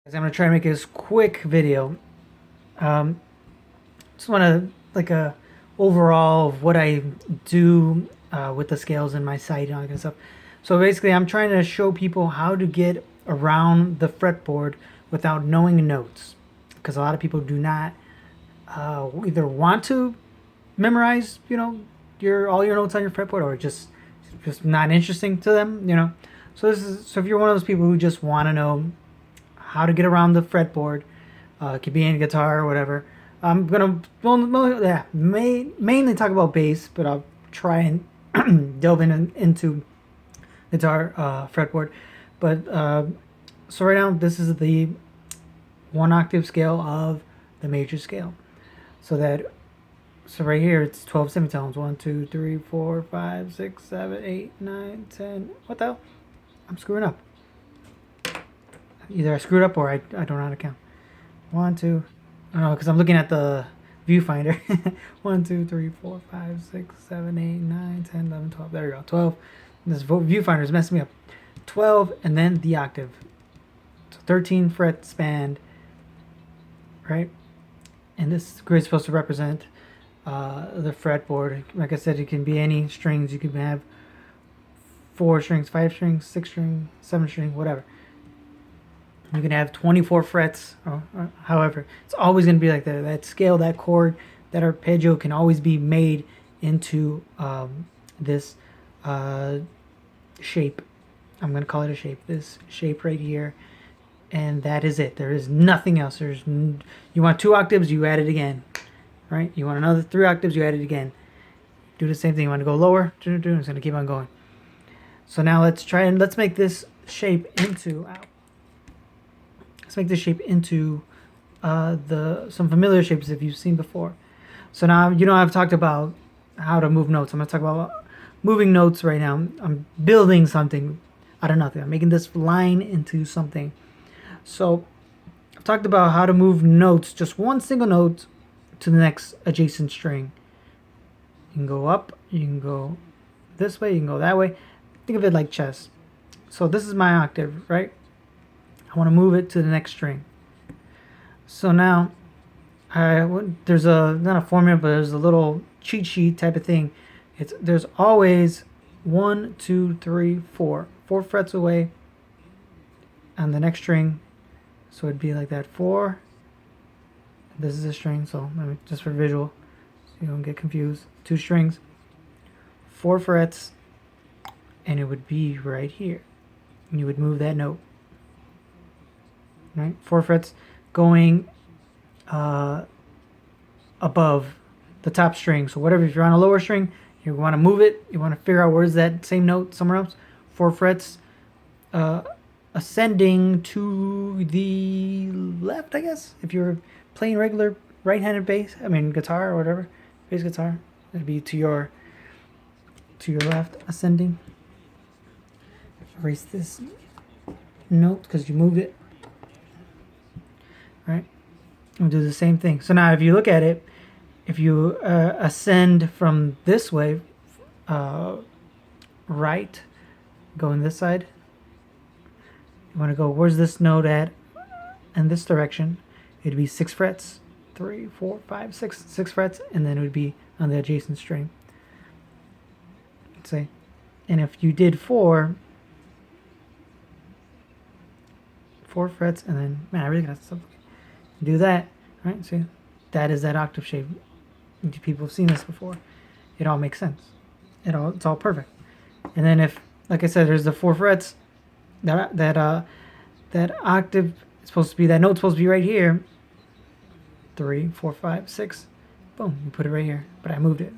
I'm gonna try to make this quick video. Just want to like a overall of what I do with the scales in my site and all that kind of stuff. So basically, I'm trying to show people how to get around the fretboard without knowing notes, because a lot of people do not either want to memorize, your all your notes on your fretboard, or just not interesting to them. So if you're one of those people who just want to know how to get around the fretboard. It could be any guitar or whatever. I'm gonna mainly talk about bass, but I'll try and delve into guitar fretboard. But so right now, this is the 1 octave scale of the major scale. So right here, it's 12 semitones. 1, 2, 3, 4, 5, 6, 7, 8, 9, 10. What the hell? I'm screwing up. Either I screwed up or I don't know how to count. 1, 2. I don't know, because I'm looking at the viewfinder. 1, 2, 3, 4, 5, 6, 7, 8, 9, 10, 11, 12. There we go. 12. This viewfinder is messing me up. 12 and then the octave. So 13 fret span, right? And this grid is supposed to represent the fretboard. Like I said, it can be any strings. You can have 4 strings, 5 strings, 6 string, 7 string, whatever. You can have 24 frets, or however. It's always going to be like that. That scale, that chord, that arpeggio can always be made into this shape. I'm going to call it a shape. This shape right here. And that is it. There is nothing else. You want 2 octaves, you add it again. Right? You want another 3 octaves, you add it again. Do the same thing. You want to go lower, it's going to keep on going. So now let's make this shape into... Let's make this shape into some familiar shapes that you've seen before. So now, I've talked about how to move notes. I'm going to talk about moving notes right now. I'm building something out of nothing. I'm making this line into something. So I've talked about how to move notes, just one single note, to the next adjacent string. You can go up, you can go this way, you can go that way. Think of it like chess. So this is my octave, right? I want to move it to the next string. So now, there's not a formula, but there's a little cheat sheet type of thing. There's always 1, 2, 3, 4. 4 frets away on the next string. So it'd be like that. 4. This is a string, so just for visual, so you don't get confused. 2 strings, 4 frets, and it would be right here. And you would move that note. Right, 4 frets going above the top string. So whatever, if you're on a lower string, you want to move it. You want to figure out where's that same note somewhere else. 4 frets ascending to the left, I guess. If you're playing regular right-handed bass, guitar or whatever, bass guitar, it'd be to your left, ascending. Erase this note because you moved it. Right, we'll do the same thing. So now if you look at it, if you ascend from this way, right, going this side, you want to go, where's this note at in this direction? It'd be 6 frets, 3, 4, 5, 6 frets, and then it would be on the adjacent string. Let's see, and if you did 4 frets, and then, man, I really got something. Do that, right? See, that is that octave shape. People have seen this before. It all makes sense. It's all perfect. And then if, like I said, there's the 4 frets. That octave is supposed to be, that note's supposed to be right here. 3, 4, 5, 6. Boom, you put it right here. But I moved it.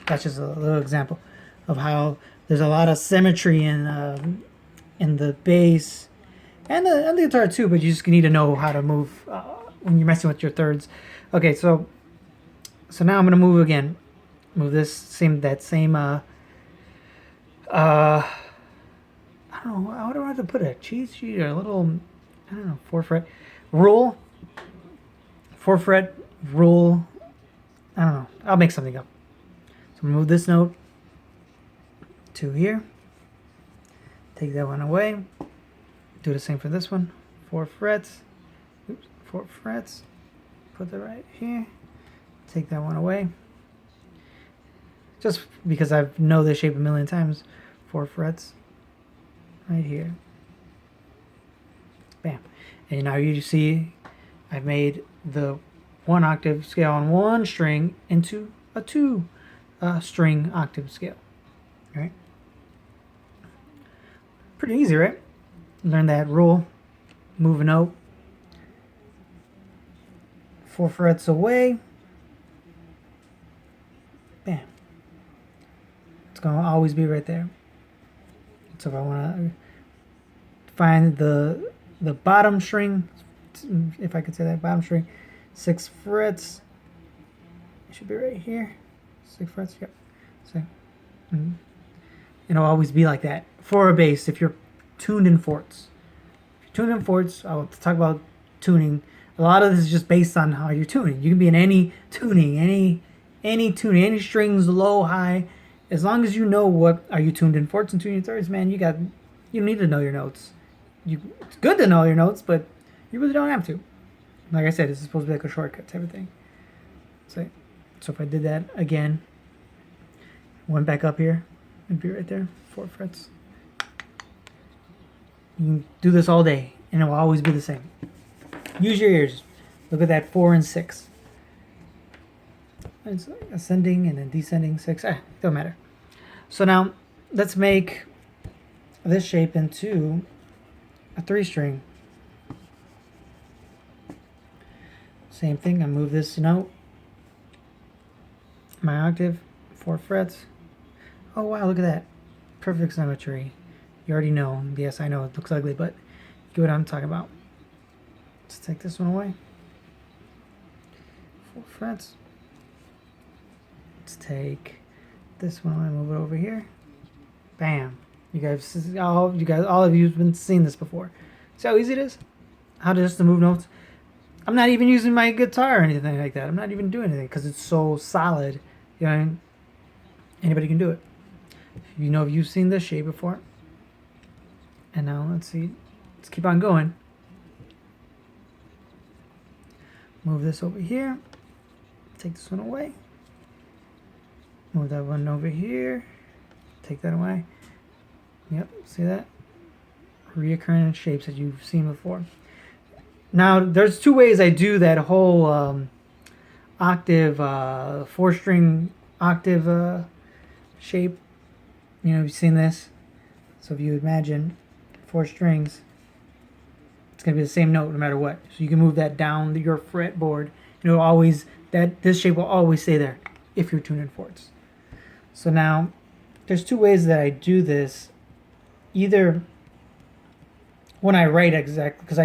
That's just a little example of how there's a lot of symmetry in the bass and the guitar too. But you just need to know how to move when you're messing with your thirds. Okay, so now I'm gonna move again. Move this same I don't know, how do I have to put a cheat sheet or a little, I don't know, 4 fret rule. 4 fret rule. I don't know. I'll make something up. So I'm gonna move this note to here. Take that one away. Do the same for this one. 4 frets. oops, 4 frets. Put that right here. Take that one away. Just because I know this shape a million times. 4 frets. Right here. Bam. And now you see I've made the 1 octave scale on 1 string into a 2 string octave scale. Right? Pretty easy, right? Learn that rule. Move a note 4 frets away. Bam. It's going to always be right there. So if I want to find the bottom string, if I could say that, bottom string, 6 frets, it should be right here. 6 frets, yep. So, it'll always be like that for a bass if you're tuned in fourths. If you're tuned in fourths, I'll talk about tuning. A lot of this is just based on how you're tuning. You can be in any tuning, any tuning, any strings, low, high. As long as you know what are you tuned in fourths and tuning thirds, man, you don't need to know your notes. It's good to know your notes, but you really don't have to. Like I said, it's supposed to be like a shortcut type of thing. So if I did that again, went back up here, it'd be right there, 4 frets. You can do this all day, and it will always be the same. Use your ears. Look at that 4 and 6. It's ascending and then descending 6. Don't matter. So now let's make this shape into a 3 string. Same thing. I move this note, my octave, 4 frets. Oh wow, look at that. Perfect symmetry. You already know. Yes, I know it looks ugly, but you get what I'm talking about. Let's take this one away. 4 frets. Let's take this one and move it over here. Bam. All of you have been seeing this before. See how easy it is? How just to move notes. I'm not even using my guitar or anything like that. I'm not even doing anything because it's so solid. You know, anybody can do it. You know, you've seen this shape before. And now let's see. Let's keep on going. Move this over here. Take this one away. Move that one over here. Take that away. Yep, see that? Reoccurring shapes that you've seen before. Now, there's 2 ways I do that whole octave, 4-string octave shape. You know, you've seen this. So if you imagine 4 strings, it's going to be the same note no matter what. So you can move that down your fretboard. You know, this shape will always stay there if you're tuned in fourths. So now, there's 2 ways that I do this. Either when I write exactly, because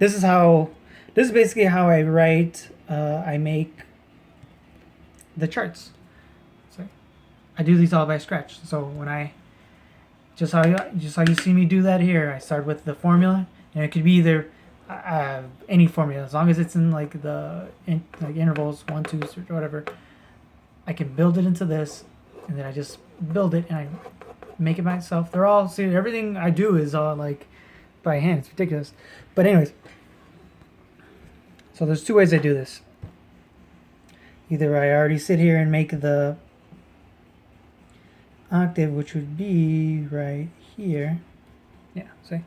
this is basically how I write. I make the charts. So I do these all by scratch. So when I just how you see me do that here, I start with the formula, and it could be either any formula as long as it's in like intervals 1, 2, 3, whatever. I can build it into this, and then I just build it and I make it myself. They're all, see, everything I do is all like by hand. It's ridiculous. But anyways, so there's 2 ways I do this. Either I already sit here and make the octave, which would be right here. Yeah, see? It'd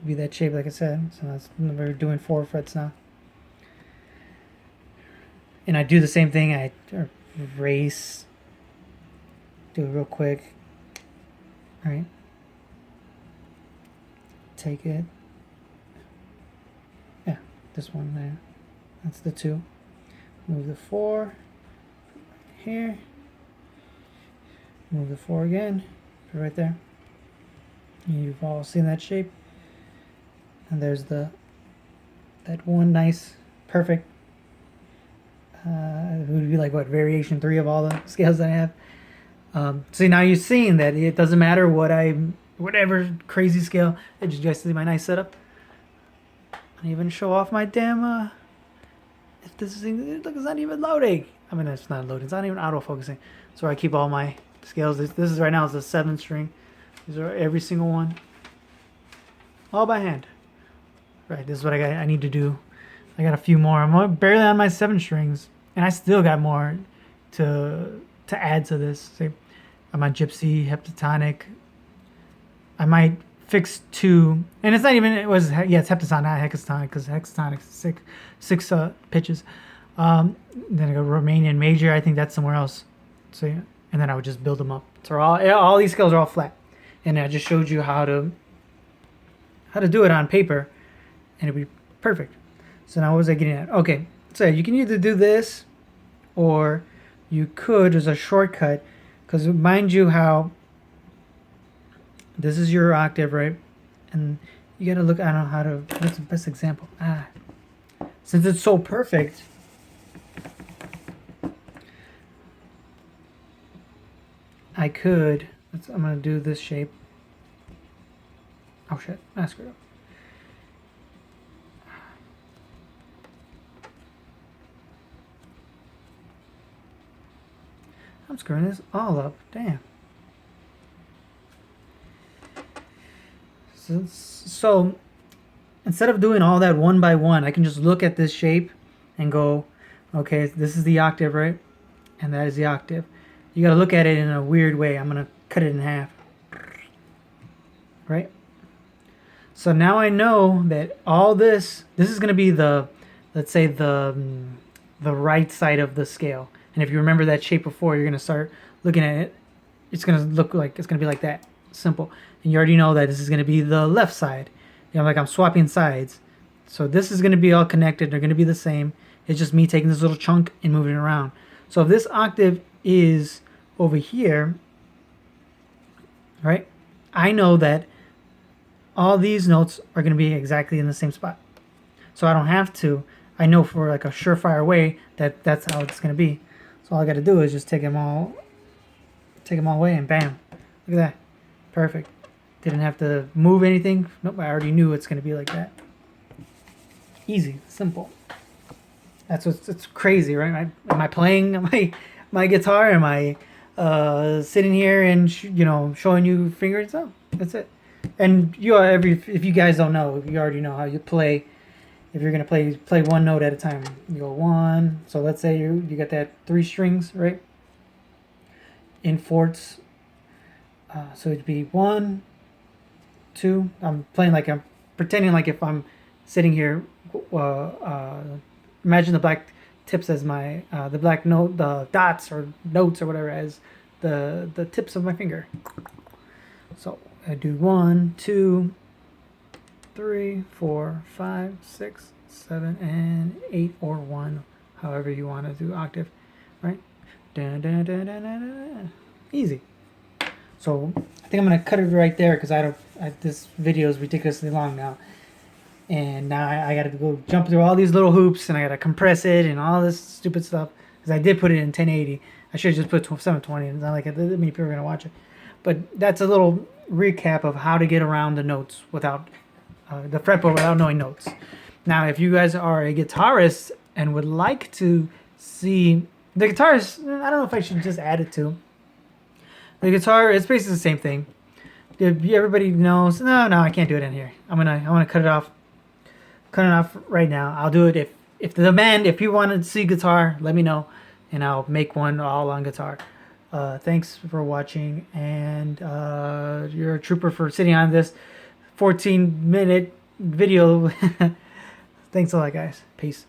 be that shape like I said. So we're doing 4 frets now. And I do the same thing. I erase, do it real quick. All right. Take it. Yeah, this one there. That's the 2. Move the 4 here. Move the 4 again. Put it right there. You've all seen that shape. And there's that one nice, perfect. It would be like what, variation 3 of all the scales that I have. So now you're seeing that it doesn't matter whatever crazy scale. Did you guys see my nice setup? I even show off my damn. If this thing, look, it's not even loading. I mean, it's not loading. It's not even auto-focusing. So I keep all my scales. This is right now is the 7 string. These are every single one, all by hand. Right. This is what I need to do I got a few more. I'm barely on my 7 strings, and I still got more to add to this. Say, I'm on gypsy, heptatonic. I might fix 2, and it's not even, it's heptatonic, not hexatonic, because hexatonic is six pitches. Then I go Romanian major. I think that's somewhere else. So yeah, and then I would just build them up. So all these scales are all flat, and I just showed you how to do it on paper, and it'd be perfect. So now what was I getting at? Okay, so you can either do this, or you could, as a shortcut, because mind you how this is your octave, right? And you gotta look, I don't know how to, what's the best example? Since it's so perfect, I could, I'm gonna do this shape. Oh shit, I screwed up. I'm screwing this all up, damn. So instead of doing all that one by one, I can just look at this shape and go, okay, this is the octave, right? And that is the octave. You got to look at it in a weird way. I'm going to cut it in half, right? So now I know that all this is going to be the, let's say the right side of the scale. And if you remember that shape before, you're going to start looking at it. It's going to look like, it's going to be like that, simple. And you already know that this is going to be the left side. You know, like I'm swapping sides. So this is going to be all connected. They're going to be the same. It's just me taking this little chunk and moving it around. So if this octave is over here, right, I know that all these notes are going to be exactly in the same spot. So I don't have to. I know for like a surefire way that that's how it's going to be. So all I got to do is just take them all away, and bam, look at that, perfect. Didn't have to move anything. Nope, I already knew it's going to be like that. Easy, simple. That's what's, it's crazy, right? Am I playing my guitar? Am I sitting here and showing you fingers? Oh, that's it. And if you guys don't know, you already know how you play. If you're gonna play one note at a time, you go 1. So let's say you got that 3 strings, right? In fourths. So it'd be 1, 2. I'm playing like I'm pretending like if I'm sitting here. Imagine the black tips as my the black note, the dots or notes or whatever as the tips of my finger. So I do 1, 2, 3, 4, 5, 6, 7, and 8, or 1, however you want to do octave, right? Dun, dun, dun, dun, dun, dun. Easy. So I think I'm gonna cut it right there because this video is ridiculously long now, and now I gotta go jump through all these little hoops, and I gotta compress it and all this stupid stuff because I did put it in 1080. I should have just put 720. It's not like that many people are gonna watch it, but that's a little recap of how to get around the notes without the fretboard without knowing notes. Now, if you guys are a guitarist and would like to see the guitarist, I don't know if I should just add it to the guitar. It's basically the same thing. Everybody knows. No, I can't do it in here. I'm gonna cut it off. Cut it off right now. I'll do it if the demand. If you want to see guitar, let me know, and I'll make one all on guitar. Thanks for watching, and you're a trooper for sitting on this 14-minute video. Thanks a lot, guys. Peace.